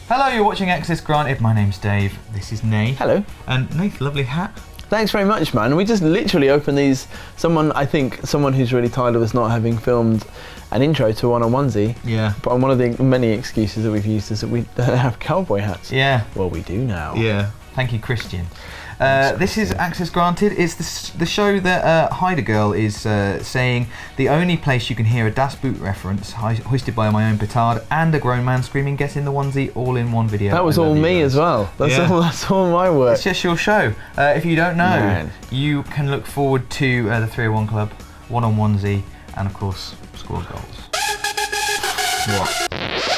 Hello, you're watching Access Granted. My name's Dave. This is Nath. Hello. And Nath, lovely hat. Thanks very much, man. We just literally opened these. Someone who's really tired of us not having filmed an intro to One On Onesie. Yeah. But one of the many excuses that we've used is that we don't have cowboy hats. Yeah. Well, we do now. Yeah. Thank you, Christian. This is Access Granted. It's the show that Hyder Girl is saying the only place you can hear a Das Boot reference hoisted by my own petard and a grown man screaming "Get in the onesie" all in one video. That was all me as well. That's all my work. It's just your show. If you don't know, you can look forward to the 301 Club, One On Onesie, and of course Squad Goals. What?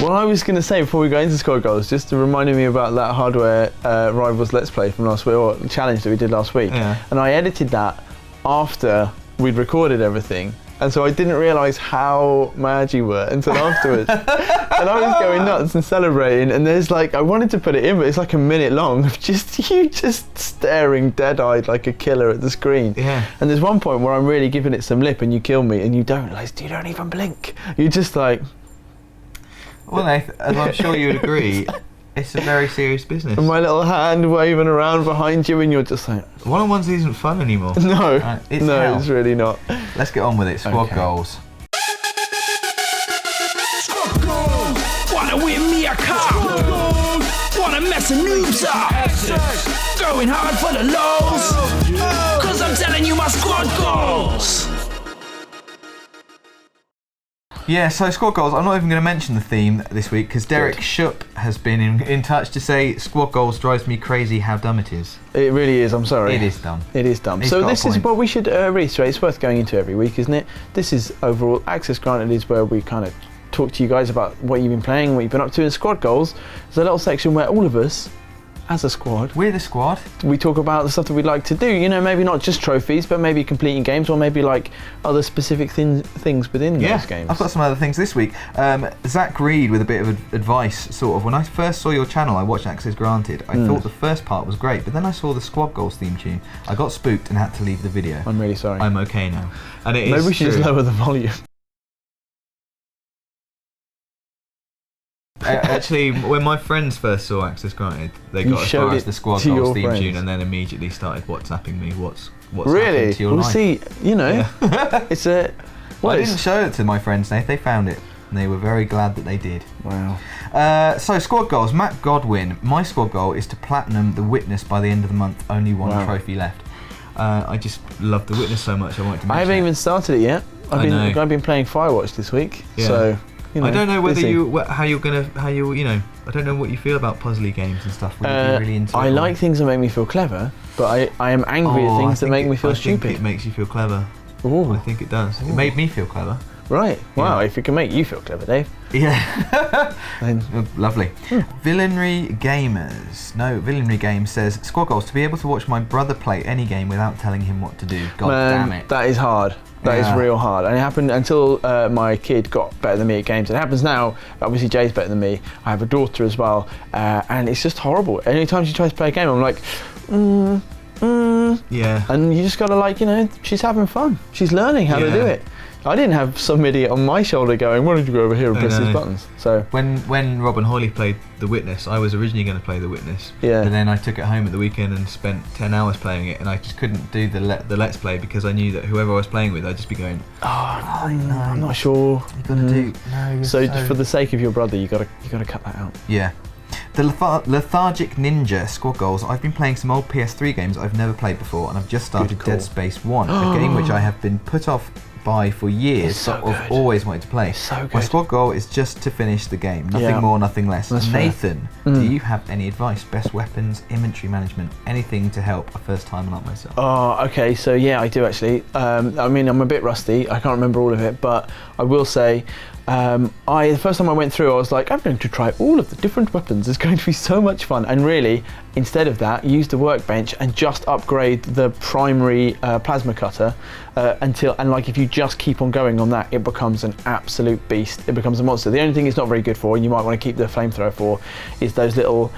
Well, I was going to say before we go into Squad Goals, just to remind me about that Hardware Rivals Let's Play from last week, or challenge that we did last week. Yeah. And I edited that after we'd recorded everything. And so I didn't realise how mad you were until afterwards. And I was going nuts and celebrating, and there's like, I wanted to put it in, but it's like a minute long of just you just staring dead-eyed like a killer at the screen. Yeah. And there's one point where I'm really giving it some lip and you kill me and you don't even blink. You're just like... Well, Nath, as I'm sure you would agree, it's a very serious business. And my little hand waving around behind you, and you're just like... One on Onesie isn't fun anymore. No, Right, it's really not. Let's get on with it. Squad Goals. Squad Goals! Wanna win me a car? Squad Goals! Wanna mess a noobs up? Going hard for the lows? Cause I'm telling you my Squad Goals! Yeah, so Squad Goals, I'm not even going to mention the theme this week because Derek Shupp has been in touch to say Squad Goals drives me crazy how dumb it is. It really is, I'm sorry. It is dumb. It is dumb. He's So got a this is point. what we should reiterate. It's worth going into every week, isn't it? This is overall Access Granted is where we kind of talk to you guys about what you've been playing, what you've been up to in Squad Goals. There's a little section where all of us, as a squad, We're the squad. we talk about the stuff that we'd like to do. You know, maybe not just trophies, but maybe completing games, or maybe like other specific things within those games. I've got some other things this week. Zach Reed with a bit of advice, sort of. When I first saw your channel, I watched Access Granted. I thought the first part was great, but then I saw the Squad Goals theme tune. I got spooked and had to leave the video. I'm really sorry. I'm okay now. And it Maybe is we should just true. lower the volume. Actually, when my friends first saw Access Granted, they You got as showed far as it the Squad to Goals your theme friends. tune, and then immediately started WhatsApping me what's Really? happened to your Well, life. see, you know, it's a... Well, I it's- didn't show it to my friends, Nate. They found it, and they were very glad that they did. Wow. So, Squad Goals. Matt Godwin. My Squad Goal is to platinum The Witness by the end of the month. Only one trophy left. I just love The Witness so much, I wanted to mention I haven't even started it yet. I've been playing Firewatch this week, Yeah. so... You know, I don't know whether busy. I don't know what you feel about puzzly games and stuff. Would you be really into I it, or- like things that make me feel clever, but I am angry at I things that think make me feel I think stupid. it makes you feel clever. Ooh. I think it does. It made me feel clever. Right. Wow. Yeah. If it can make you feel clever, Dave. Yeah. Then Lovely. Villainry Gamers. No, Villainry Games says Squad Goals to be able to watch my brother play any game without telling him what to do. God damn it. that is hard. That is Yeah. real hard. And it happened until my kid got better than me at games. It happens now. Obviously, Jay's better than me. I have a daughter as well. And it's just horrible. Anytime she tries to play a game, I'm like, Yeah. And you just got to, like, you know, she's having fun. She's learning how to do it. I didn't have some idiot on my shoulder going, why don't you go over here and press these buttons? So When Rob and Hoyley played The Witness, I was originally going to play The Witness. Yeah. But then I took it home at the weekend and spent 10 hours playing it, and I just couldn't do the Let's Play because I knew that whoever I was playing with, I'd just be going, I'm not sure. you got to do, no. So for the sake of your brother, you got to cut that out. Yeah. The Lethargic Ninja Squad Goals. I've been playing some old PS3 games I've never played before, and I've just started Good call. Dead Space 1, a game which I have been put off by for years, It's so but I've good. always wanted to play. It's so My good. squad goal is just to finish the game, nothing Yeah. more, nothing less. That's fair. Nathan, do you have any advice? Best weapons, inventory management, anything to help a first timer like myself? Oh, okay, so yeah, I do actually. I mean, I'm a bit rusty, I can't remember all of it, but I will say, the first time I went through, I was like, I'm going to try all of the different weapons, it's going to be so much fun. And really, instead of that, use the workbench and just upgrade the primary plasma cutter and like if you just keep on going on that, it becomes an absolute beast. It becomes a monster. The only thing it's not very good for, and you might want to keep the flamethrower for, is those little,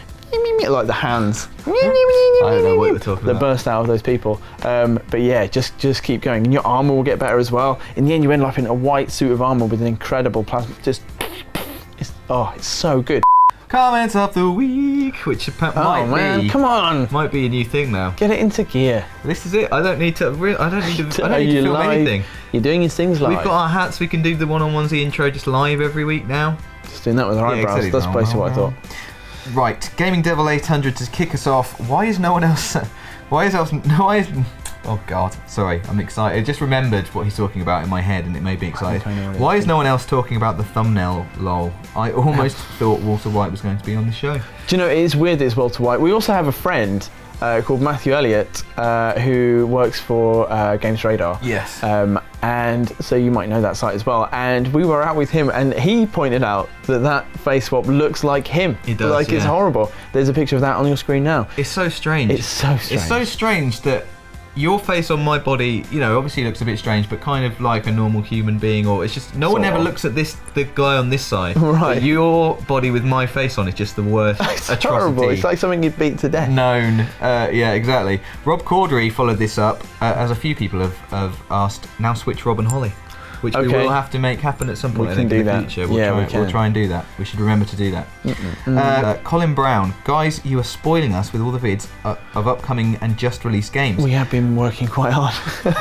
like the hands. I don't know what you're talking that about. burst out of those people. But yeah, just keep going, and your armor will get better as well. In the end, you end up in a white suit of armor with an incredible plasma. It's so good. Comments of the week, which might be a new thing now. Get it into gear. This is it. I don't need to film anything. You're doing these things live. We've got our hats. We can do the One On Onesie intro just live every week now. Just doing that with our eyebrows. Exactly. That's basically what I thought. Right, Gaming Devil 800 to kick us off. Why is no one else? Oh God, sorry, I'm excited. I just remembered what he's talking about in my head and it made me excited. Why is no one else talking about the thumbnail, lol? I almost thought Walter White was going to be on the show. Do you know, it is weird that it's Walter White. We also have a friend called Matthew Elliott who works for Games Radar. Yes. And so you might know that site as well. And we were out with him and he pointed out that face swap looks like him. It does, Like, it's horrible. There's a picture of that on your screen now. It's so strange. It's so strange. It's so strange that your face on my body, you know, obviously looks a bit strange, but kind of like a normal human being, or it's just no one ever looks at the guy on this side. Right. But your body with my face on is just the worst It's atrocity horrible. It's like something you'd beat to death. known. Yeah, exactly. Rob Cordery followed this up, as a few people have asked. Now switch Rob and Holly, which we will have to make happen at some point. We I can think do in the that. future. We'll try and do that. We should remember to do that. Colin Brown, guys, you are spoiling us with all the vids of upcoming and just released games. We have been working quite hard.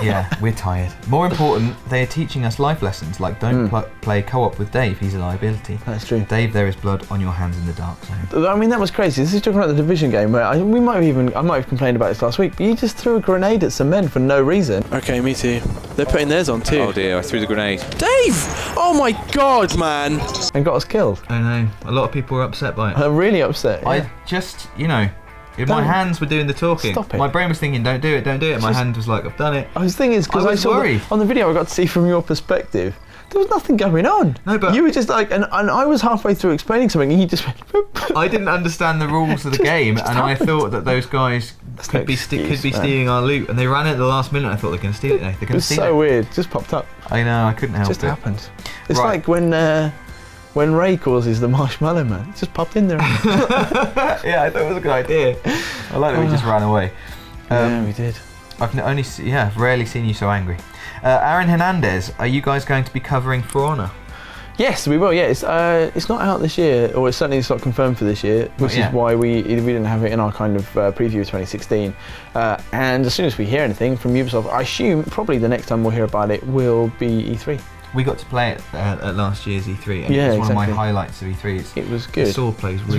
Yeah, we're tired. More important, they are teaching us life lessons like don't play co-op with Dave, he's a liability. That's true. Dave, there is blood on your hands in the dark zone. I mean, that was crazy. This is talking about the Division game where I might have complained about this last week, but you just threw a grenade at some men for no reason. Okay, me too. They're putting theirs on too. Oh dear, I threw the grenade. Dave! Oh my god, man! And got us killed. I know, a lot of people were upset by it. I'm really upset. Yeah. I just, my hands were doing the talking. Stop it. My brain was thinking, don't do it. My hand was like, I've done it. I was thinking, because I saw on the video I got to see from your perspective, there was nothing going on. No, but you were just like, and I was halfway through explaining something, and you just went. I didn't understand the rules of the game, and I thought that those guys could be stealing our loot, and they ran it at the last minute. I thought they're going to steal it. It was so weird. It just popped up. I know. I couldn't help it. It just happened. It's like when Ray causes the marshmallow man. It just popped in there. Yeah, I thought it was a good idea. I like that we just ran away. Yeah, we did. I've rarely seen you so angry. Aaron Hernandez, are you guys going to be covering For Honor? Yes, we will. Yeah, it's not out this year, or it's not confirmed for this year, which is why we didn't have it in our kind of preview of 2016. And as soon as we hear anything from Ubisoft, I assume probably the next time we'll hear about it will be E3. We got to play it at last year's E3, and yeah, it's one of my highlights of E3. It was good. The sword plays It's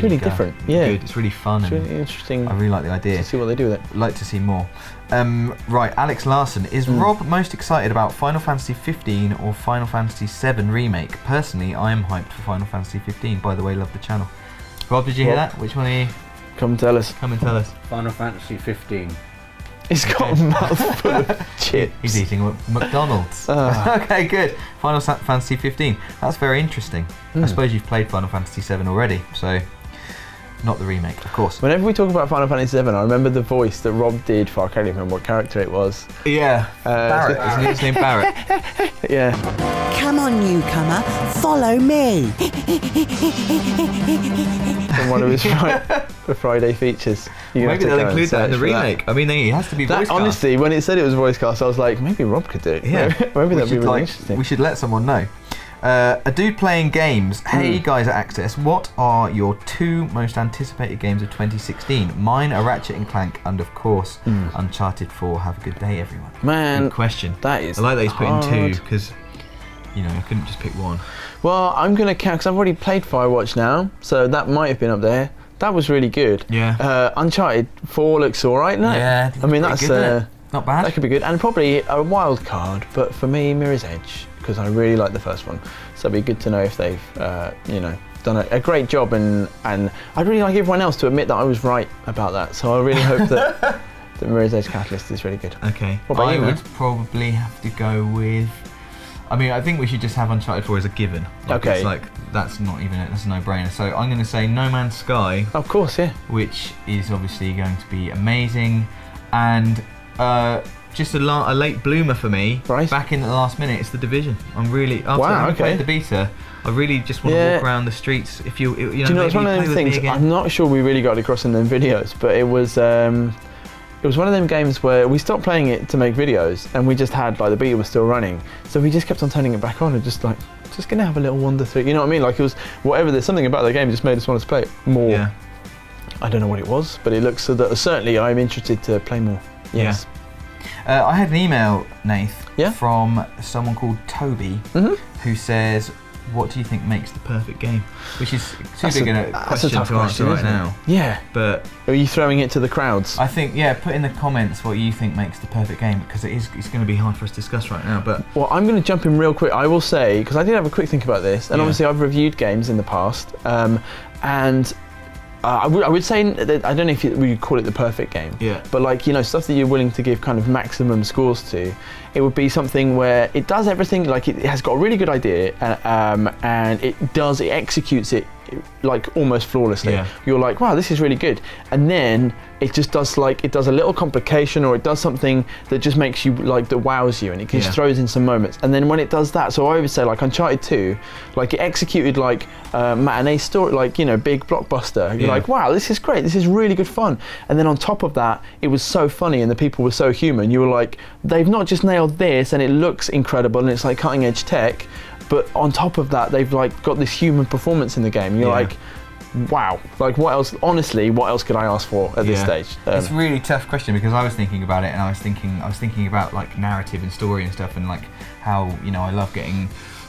really different. Yeah, good. It's really fun. It's really interesting. I really like the idea. To see what they do with it. I'd like to see more. Right, Alex Larson, is Rob most excited about Final Fantasy 15 or Final Fantasy 7 remake? Personally, I am hyped for Final Fantasy 15. By the way, love the channel. Rob, did you hear that? Which one are you? Come tell us. Come and tell us. Final Fantasy 15. He's got a mouthful of chips. He's eating McDonald's. Okay, good. Final Fantasy 15. That's very interesting. I suppose you've played Final Fantasy 7 already, so not the remake, of course. Whenever we talk about Final Fantasy 7, I remember the voice that Rob did for, I can't even remember what character it was. Yeah, Barrett, isn't his name Barrett? Yeah. Come on, newcomer, follow me. From one of his Friday features. Maybe they'll include that in the remake. I mean, he has to be voice cast. Honestly, when it said it was voice cast, I was like, maybe Rob could do it. Yeah, maybe that'd be really interesting. We should let someone know. A dude playing games. Hey guys at Access, what are your two most anticipated games of 2016? Mine are Ratchet and Clank, and of course, Uncharted 4. Have a good day, everyone. Man, good question. That is. I like that he's put in hard. two because, I couldn't just pick one. Well, I'm gonna count because I've already played Firewatch now, so that might have been up there. That was really good. Yeah. Uncharted 4 looks alright, no? Yeah. I mean, that's good, not bad. That could be good, and probably a wild card. But for me, Mirror's Edge, because I really like the first one. So it'd be good to know if they've, done a great job, and I'd really like everyone else to admit that I was right about that. So I really hope that the Mirror's Edge Catalyst is really good. Okay. What about you, man? would probably have to go with. I mean, I think we should just have Uncharted 4 as a given. Okay. It's like, that's not even that's a no-brainer. So I'm going to say No Man's Sky. Of course, yeah. Which is obviously going to be amazing, and just a late bloomer for me. Right. Back in at the last minute, it's The Division. I'm really after having played the beta, I really just want to walk around the streets. If you know, do you know, it's one of those things. I'm not sure we really got it across in them videos, but it was one of them games where we stopped playing it to make videos, and we just had the beta was still running, so we just kept on turning it back on and just just going to have a little wander through. You know what I mean? Like it was whatever. There's something about the game just made us want to play it more. Yeah. I don't know what it was, but it looks so that certainly I'm interested to play more. Yes. I had an email, Nath, Yeah? from someone called Toby, who says, "What do you think makes the perfect game?" Which is too big a question tough to answer question, right isn't it? now. Yeah. But Are you throwing it to the crowds? I think, put in the comments what you think makes the perfect game, because it's going to be hard for us to discuss right now. But Well, I'm going to jump in real quick. I will say, because I did have a quick think about this, and Yeah. obviously I've reviewed games in the past, and I would say that I don't know if we could call it the perfect game, Yeah. but like, you know, stuff that you're willing to give kind of maximum scores to, it would be something where it does everything, like it has got a really good idea, and it executes it like almost flawlessly. Yeah. You're like, wow, this is really good, and then it just does a little complication, or it does something that just makes you like, that wows you, and it just throws in some moments. And then when it does that, so I would say like Uncharted 2, like it executed like matinee story, like, you know, big blockbuster. You're like, wow, this is great, this is really good fun. And then on top of that, it was so funny and the people were so human. You were like, they've not just nailed this and it looks incredible and it's like cutting edge tech, but on top of that, they've like got this human performance in the game. You're like, wow, like what else? Honestly, what else could I ask for at this stage? It's a really tough question, because I was thinking about it, and I was thinking about like narrative and story and stuff, and like how, you know, I love getting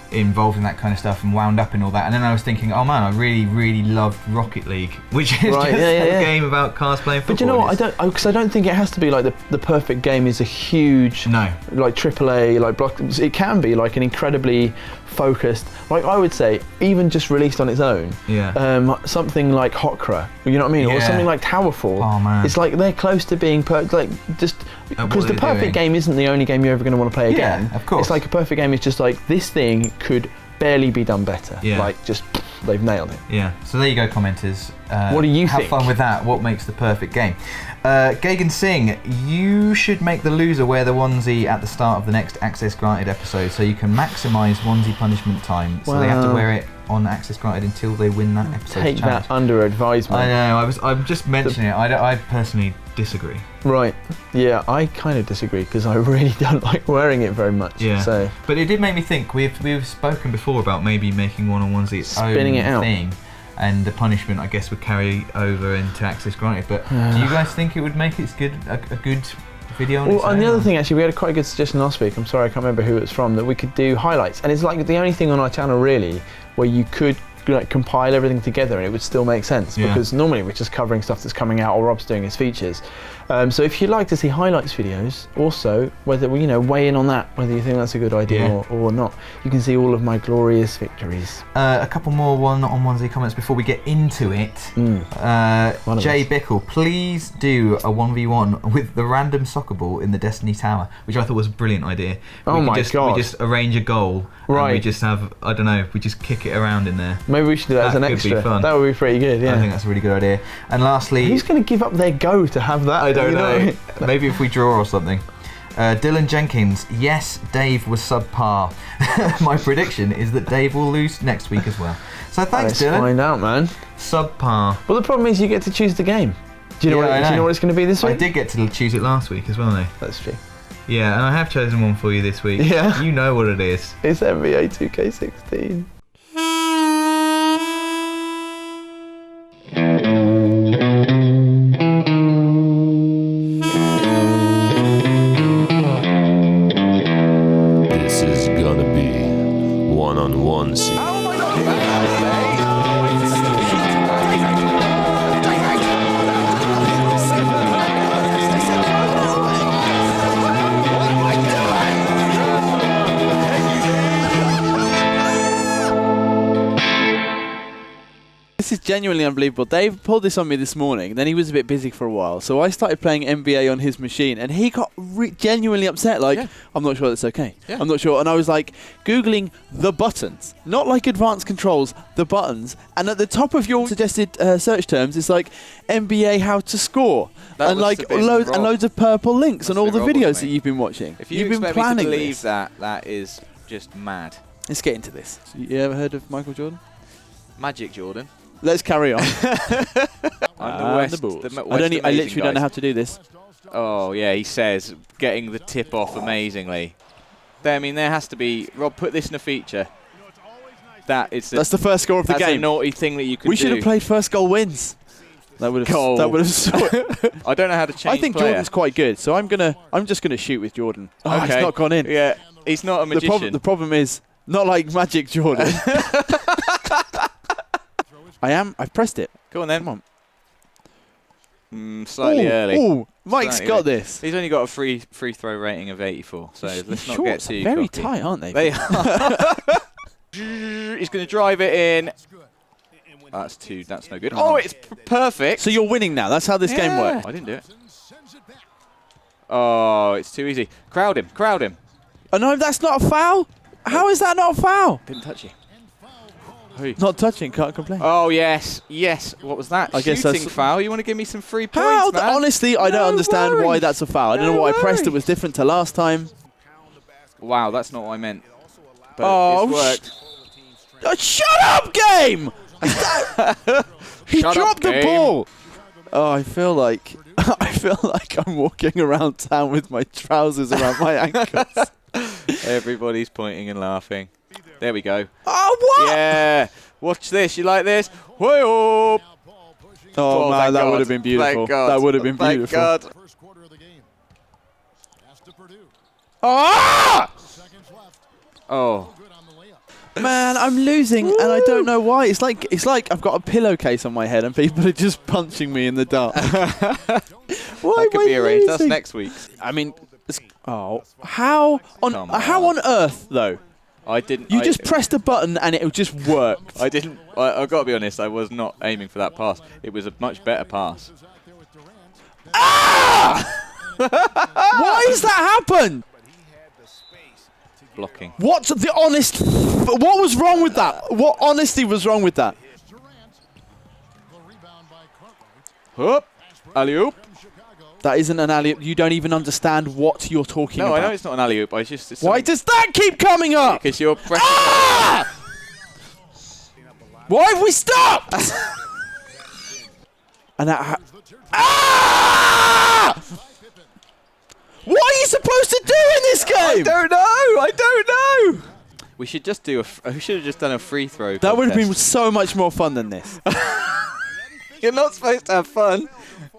involved in that kind of stuff and wound up in all that. And then I was thinking, oh man, I really loved Rocket League, which is just a game about cars playing football. But you know what? Because I don't think it has to be like the perfect game is a huge like AAA like block. It can be like an incredibly focused, like I would say, even just released on its own. Something like Hokra, you know what I mean, or something like Towerfall. Oh man, it's like they're close to being like just because the perfect game isn't the only game you're ever going to want to play again. Of course. It's like a perfect game is just like this thing could barely be done better. Like just they've nailed it. So there you go, commenters. What do you think? Have fun with that. What makes the perfect game? Gagan Singh, you should make the loser wear the onesie at the start of the next Access Granted episode, so you can maximise onesie punishment time. So they have to wear it on Access Granted until they win that episode. Take that under advisement. I know. I'm just mentioning it. I personally disagree. Right. Yeah, I kind of disagree, because I really don't like wearing it very much. So. But it did make me think. We've spoken before about maybe making One On Onesie its own thing. And the punishment, I guess, would carry over into Access Granted. But do you guys think it would make it a good video on its own? And the other thing, actually, we had a quite good suggestion last week. I'm sorry, I can't remember who it was from, that we could do highlights. And it's like the only thing on our channel, really, where you could like compile everything together and it would still make sense, because normally we're just covering stuff that's coming out or Rob's doing his features. So if you'd like to see highlights videos, also whether weigh in on that, whether you think that's a good idea or not, you can see all of my glorious victories. A couple more One On Onesie comments before we get into it. Jay Bickle, please do a 1v1 with the random soccer ball in the Destiny Tower, which I thought was a brilliant idea. God. We just arrange a goal, and we just have, I don't know, we just kick it around in there. Maybe we should do that as an extra. Be fun. That would be pretty good, I think that's a really good idea. And lastly, who's going to give up their go to have that? I don't know. Maybe if we draw or something. Dylan Jenkins, yes, Dave was subpar. My prediction is that Dave will lose next week as well. So thanks, Dylan. Let's find out, man. Subpar. Well, the problem is you get to choose the game. Do you know what it's going to be this week? I did get to choose it last week as well, though. That's true. Yeah, and I have chosen one for you this week. Yeah. You know what it is. It's NBA 2K16. This is gonna be One On Onesie. This is genuinely unbelievable. Dave pulled this on me this morning, then he was a bit busy for a while, so I started playing NBA on his machine, and he got genuinely upset, like, I'm not sure that's okay. I'm not sure. And I was like, Googling the buttons, not like advanced controls, the buttons, and at the top of your suggested search terms, it's like NBA how to score, and like loads of purple links on all the videos that you've been watching. If you've been planning me to believe that is just mad. Let's get into this. You ever heard of Michael Jordan? Magic Jordan. Let's carry on. I'm the West I literally don't know how to do this. Oh, yeah, he says, getting the tip off amazingly. I mean, there has to be... Rob, put this in a feature. That's the first score of the That's a game. naughty thing that you can do. We should have played first goal wins. That would have. That would have. I don't know how to change. I think player. Jordan's quite good, so I'm just gonna shoot with Jordan. Oh, Okay. It's not gone in. Yeah, he's not a magician. The problem is not like Magic Jordan. I've pressed it. Go on then. Come on. Slightly early. Oh, Mike's Slightly got early. this. He's only got a free throw rating of 84, so let's not get too very cocky. tight, aren't they? They are. He's going to drive it in. That's no good. Oh, it's perfect. So you're winning now. That's how this game works. I didn't do it. Oh, it's too easy. Crowd him. Oh no, that's not a foul. How is that not a foul? Didn't touch you. Not touching, can't complain. Oh, yes. What was that? I guess Shooting that's foul. You want to give me some free points, man? Honestly, I don't understand why that's a foul. I don't know why I pressed it was different to last time. Wow, that's not what I meant. But it's worked. Shut up, game! He dropped the ball. Oh, I feel like I'm walking around town with my trousers around my ankles. Everybody's pointing and laughing. There we go. Oh, what? Yeah. Watch this. You like this? Whoa! Oh, man, that would have been beautiful. That would have been beautiful. Thank God. Ah! Oh. Man, I'm losing, and I don't know why. It's like I've got a pillowcase on my head, and people are just punching me in the dark. Why that could be arranged. That's next week. I mean, how on earth though? I didn't. You just pressed a button and it just worked. I didn't. I've got to be honest. I was not aiming for that pass. It was a much better pass. Ah! Why has that happened? Blocking. What's the honest? What was wrong with that? What honesty was wrong with that? Hoop. Alley-oop. That isn't an alley-oop. You don't even understand what you're talking about. No, I know it's not an alley-oop. Why does that keep coming up? Because you're pressing. Ah! Why have we stopped? And that. Ah! What are you supposed to do in this game? I don't know. We should just do we should have just done a free throw. That would have been so much more fun than this. You're not supposed to have fun.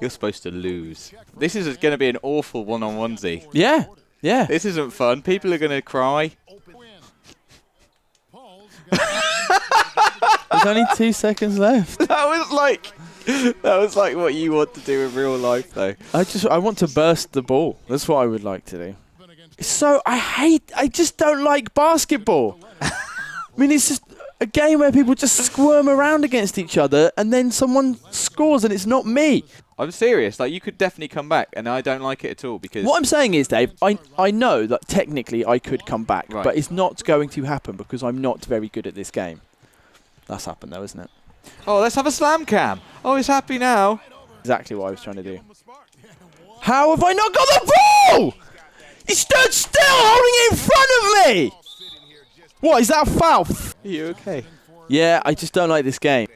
You're supposed to lose. This is going to be an awful one-on-onesie. Yeah. This isn't fun. People are going to cry. There's only 2 seconds left. That was like what you want to do in real life, though. I want to burst the ball. That's what I would like to do. I just don't like basketball. I mean, it's just a game where people just squirm around against each other and then someone scores and it's not me. I'm serious. Like, you could definitely come back, and I don't like it at all because. What I'm saying is, Dave, I know that technically I could come back, right. but it's not going to happen because I'm not very good at this game. That's happened though, isn't it? Oh, let's have a slam cam. Oh, he's happy now. Exactly what I was trying to do. How have I not got the ball? He stood still holding it in front of me. What, is that a foul? Are you okay? Yeah, I just don't like this game.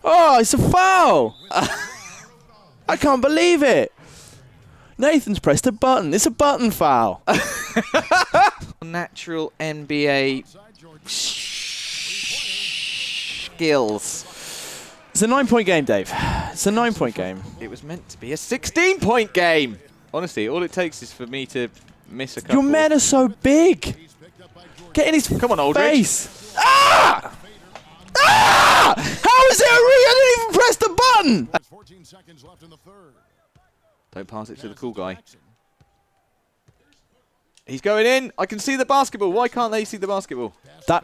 Oh, it's a foul. I can't believe it. Nathan's pressed a button. It's a button foul. Natural NBA skills. It's a 9-point game, Dave. It's a 9-point game. It was meant to be a 16-point game. Honestly, all it takes is for me to miss a couple. Your men are so big. Get in his Come on, Aldridge. face. Ah! Ah! How is it a I didn't even press the button. 14 seconds left in the third. Don't pass it to the cool guy. He's going in. I can see the basketball. Why can't they see the basketball? That.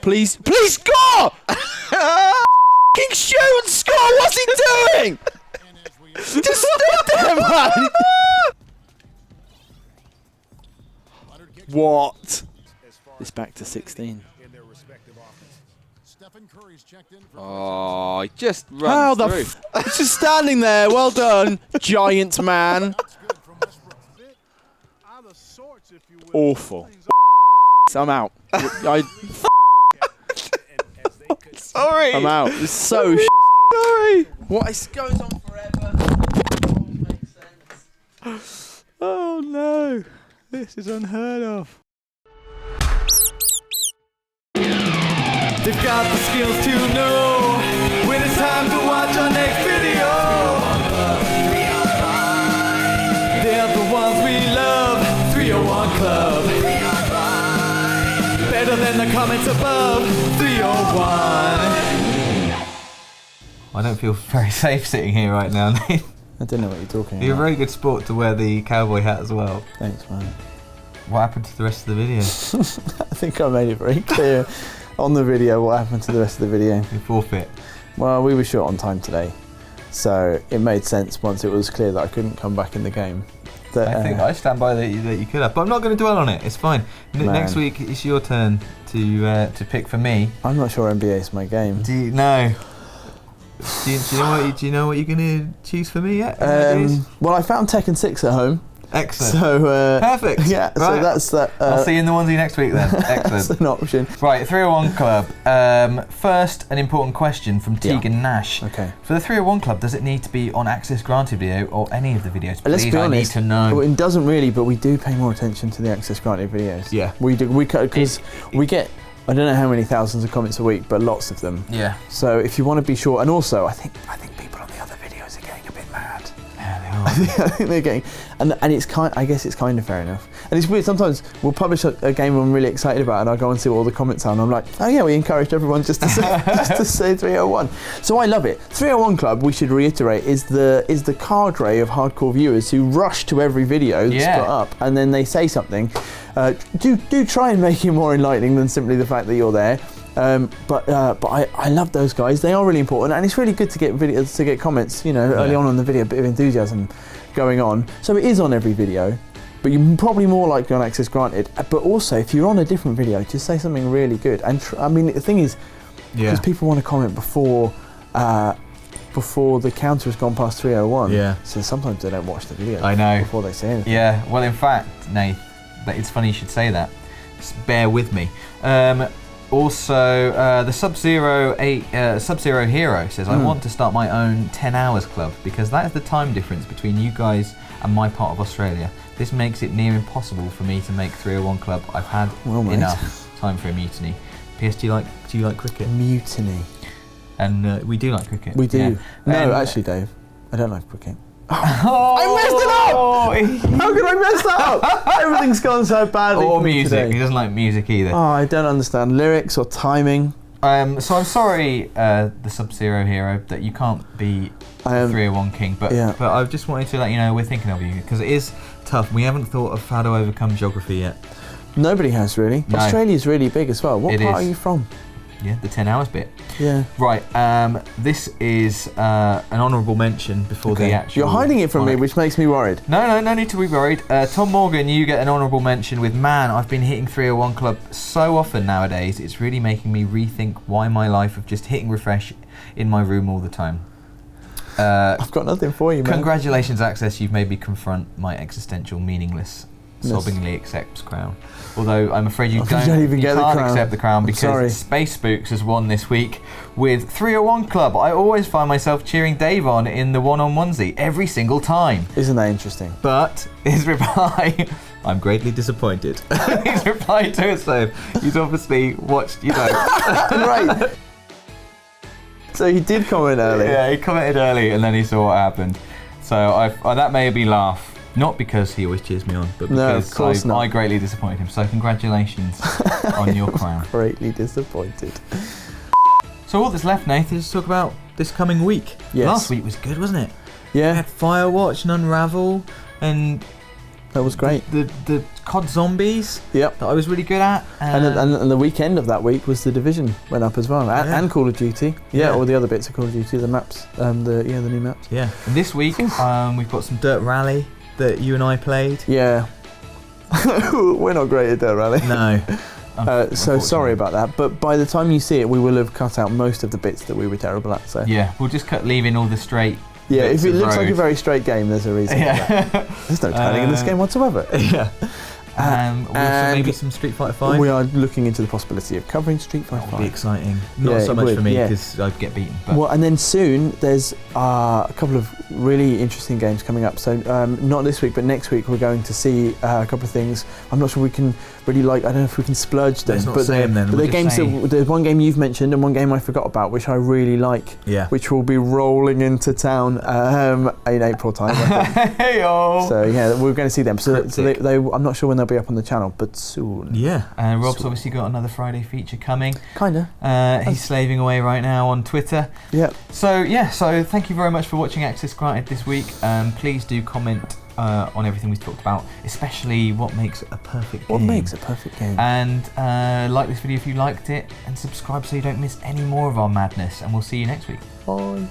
Please score! Fucking shoot and score! What's he doing? Just stood there, man. What? It's back to 16. Oh, he just runs How the through. It's just standing there. Well done, giant man. Awful. I'm out. Sorry. I'm out. It's so sorry. What? It goes on forever. It makes sense. Oh no. This is unheard of. They've got the skills to know when it's time to watch our next video. They're the ones we love. 301 Club. Better than the comments above. 301. I don't feel very safe sitting here right now, Nate. I don't know what you're talking about. You're a very good sport to wear the cowboy hat as well. Thanks, man. What happened to the rest of the video? I think I made it very clear on the video what happened to the rest of the video. You forfeit. Well, we were short on time today, so it made sense once it was clear that I couldn't come back in the game. That, I think I stand by that you could have, but I'm not going to dwell on it. It's fine. Next week it's your turn to pick for me. I'm not sure NBA is my game. Do you know? Do you know what you're going to choose for me yet? Well, I found Tekken 6 at home. Excellent. So perfect. Yeah. Right. So that's that. I'll see you in the onesie next week then. Excellent. That's an option. Right, 301 Club. First, an important question from Tegan Nash. Okay. For the 301 Club, does it need to be on access granted video or any of the videos? Please, Let's be honest, I need to know. Well, it doesn't really, but we do pay more attention to the access granted videos. Yeah. We do. Because we get. I don't know how many thousands of comments a week, but lots of them. Yeah. So if you want to be sure, and also I think people on the other videos are getting a bit mad. Yeah, they are. I think they're getting, and it's I guess it's kind of fair enough. And it's weird. Sometimes we'll publish a game I'm really excited about, and I go and see what all the comments are, and I'm like, oh yeah, we encouraged everyone just to say 301. So I love it. 301 Club, we should reiterate, is the cadre of hardcore viewers who rush to every video that's put up, and then they say something. Do try and make it more enlightening than simply the fact that you're there. But I love those guys. They are really important, and it's really good to get videos, to get comments. You know, early on the video, a bit of enthusiasm going on. So it is on every video, but you're probably more likely on access granted. But also, if you're on a different video, just say something really good. And I mean, the thing is, because people want to comment before the counter has gone past 301. Yeah. So sometimes they don't watch the video. I know. Before they say anything. Yeah. Well, in fact, Nath, it's funny you should say that. Just bear with me. Also, the Sub-Zero Hero says, I want to start my own 10 hours club because that is the time difference between you guys and my part of Australia. This makes it near impossible for me to make 301 club. I've had enough time for a mutiny. PS, do you like cricket? Mutiny. And we do like cricket. We do. Yeah. No, actually, Dave, I don't like cricket. Oh, I messed it up! How could I mess that up? Everything's gone so badly. Or for me music. today. He doesn't like music either. Oh, I don't understand lyrics or timing. So I'm sorry, the Sub-Zero Hero, that you can't be 301 King, but I just wanted to let you know we're thinking of you because it is tough. We haven't thought of how to overcome geography yet. Nobody has really. No. Australia's really big as well. What part are you from? Yeah, the 10 hours bit. Yeah. Right, this is an honourable mention before the actual... You're hiding it from me, which makes me worried. No need to be worried. Tom Morgan, you get an honourable mention with, man, I've been hitting 301 Club so often nowadays, it's really making me rethink why my life of just hitting refresh in my room all the time. I've got nothing for you, man. Congratulations, Access, you've made me confront my existential meaningless sobbingly accepts crown. Although I'm afraid you can't accept the crown because Space Spooks has won this week with 301 Club. I always find myself cheering Dave on in the One On Onesie every single time. Isn't that interesting? But his reply, I'm greatly disappointed. His reply to it, so he's obviously watched, Right. So he did comment early. Yeah, he commented early and then he saw what happened. So that made me laugh. Not because he always cheers me on, but because I greatly disappointed him. So congratulations on your crown. Greatly disappointed. So all that's left, Nath, is to talk about this coming week. Yes. Last week was good, wasn't it? Yeah. We had Firewatch and Unravel, and that was great. The COD Zombies. Yep. That I was really good at. And the weekend of that week was The Division went up as well, and Call of Duty. Yeah, all the other bits of Call of Duty, the maps, the new maps. Yeah. And this week we've got some Dirt Rally that you and I played. Yeah. We're not great at Dirt Rally. No. So sorry about that, but by the time you see it, we will have cut out most of the bits that we were terrible at. So yeah, we'll just leave in all the straight. Yeah, if it looks like a very straight game, there's a reason. Yeah. There's no turning in this game whatsoever. Yeah. with maybe some Street Fighter 5. We are looking into the possibility of covering Street Fighter 5. That would be exciting. Not so much for me because I'd get beaten. But. Well, and then soon there's a couple of really interesting games coming up. So not this week, but next week we're going to see a couple of things. I'm not sure we can really I don't know if we can splurge them. But the games. There's one game you've mentioned and one game I forgot about, which I really like. Yeah. Which will be rolling into town in April time. Hey-o. So yeah, we're going to see them. So they, I'm not sure when they'll be up on the channel, but soon. Yeah. Rob's obviously got another Friday feature coming. Kinda. He's slaving away right now on Twitter. Yeah. So thank you very much for watching Access Granted this week. Please do comment on everything we've talked about, especially what makes a perfect game. What makes a perfect game. And like this video if you liked it, and subscribe so you don't miss any more of our madness, and we'll see you next week. Bye.